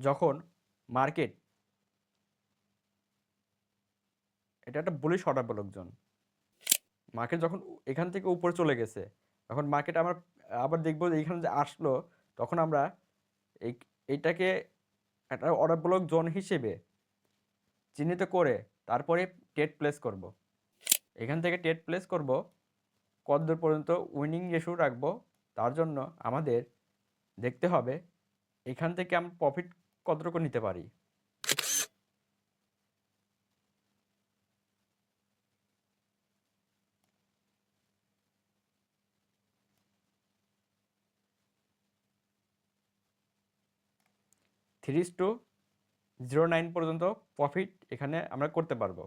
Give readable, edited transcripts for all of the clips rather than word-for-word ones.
যখন মার্কেট, এটা একটা bullish order block zone, market যখন এখান থেকে উপরে চলে গেছে, তখন মার্কেট আবার দেখবো যে এইখানে যে আসলো, তখন আমরা এই এইটাকে একটা অর্ডার ব্লক জোন হিসেবে চিহ্নিত করে তারপরে ট্রেড প্লেস করব। এখান থেকে ট্রেড প্লেস করব, কতদূর পর্যন্ত উইনিং রেশিও রাখবো, তার জন্য আমাদের দেখতে হবে এখান থেকে আমরা প্রফিট কতটুকু নিতে পারি। থ্রি টু 0.9 পর্যন্ত প্রফিট এখানে আমরা করতে পারবো।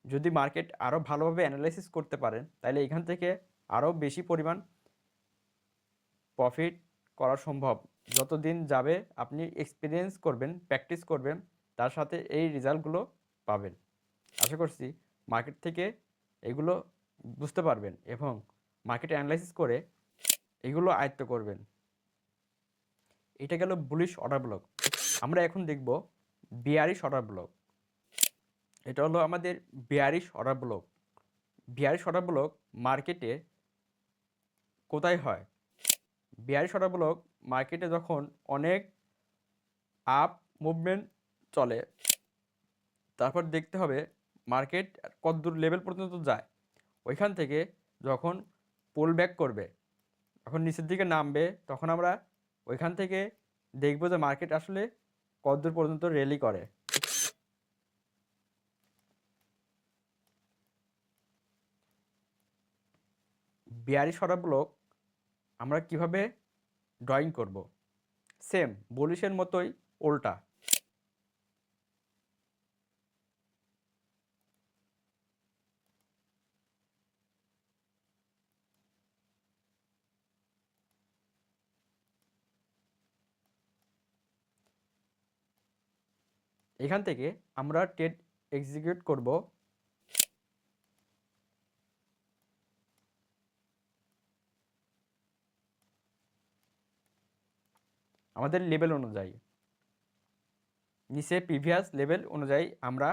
যদি মার্কেট আরও ভালোভাবে অ্যানালাইসিস করতে পারেন, তাহলে এখান থেকে আরও বেশি পরিমাণ প্রফিট করা সম্ভব। যত দিন যাবে আপনি এক্সপিরিয়েন্স করবেন, প্র্যাকটিস করবেন, তার সাথে এই রেজাল্টগুলো পাবেন। আশা করছি মার্কেট থেকে এগুলো বুঝতে পারবেন এবং মার্কেট অ্যানালাইসিস করে এগুলো আয়ত্ত করবেন। এটা গেল বুলিশ অর্ডার ব্লক। আমরা এখন দেখব বিয়ারিশ অর্ডার ব্লক। এটা হলো আমাদের bearish order block. Bearish order block মার্কেটে কোথায় হয়? বিয়ারিশ অর্ডার ব্লক মার্কেটে যখন অনেক আপ মুভমেন্ট চলে, তারপর দেখতে হবে মার্কেট কত দূর লেভেল পর্যন্ত যায়। ওইখান থেকে যখন পুল ব্যাক করবে, যখন নিচের দিকে নামবে, তখন আমরা ওইখান থেকে দেখব যে মার্কেট আসলে কত দূর পর্যন্ত র্যালি করে। বিয়ারিশ অর্ডার ব্লক আমরা কিভাবে ড্রয়িং করব? সেম বুলিশের মতোই, উল্টা। এখান থেকে আমরা ট্রেড এক্সিকিউট করব আমাদের লেভেল অনুযায়ী। নিচে প্রিভিয়াস লেভেল অনুযায়ী আমরা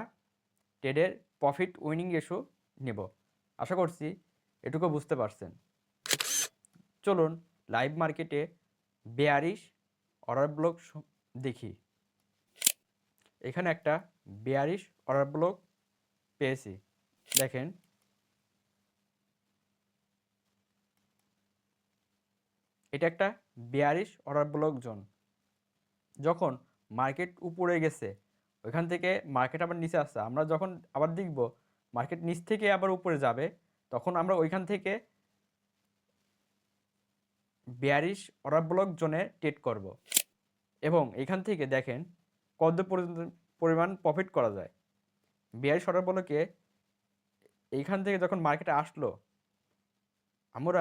ট্রেডের প্রফিট উইনিং রেশিও নেব। আশা করছি এটুকু বুঝতে পারছেন। চলুন লাইভ মার্কেটে বেয়ারিশ অর্ডার ব্লক দেখি। এখানে একটা বেয়ারিশ অর্ডার ব্লক পেয়েছি, দেখেন। এটা একটা বেয়ারিশ অর্ডার ব্লক জোন। যখন মার্কেট উপরে গেছে, ওইখান থেকে মার্কেট আবার নিচে আসছে, আমরা যখন আবার দেখব মার্কেট নিচ থেকে আবার উপরে যাবে, তখন আমরা ওইখান থেকে বেয়ারিশ অর্ডার ব্লক জোনে ট্রেড করব এবং এখান থেকে দেখেন কত পর্যন্ত পরিমাণ প্রফিট করা যায়। বেয়ারিশ অর্ডার ব্লকে এইখান থেকে যখন মার্কেটে আসলো, আমরা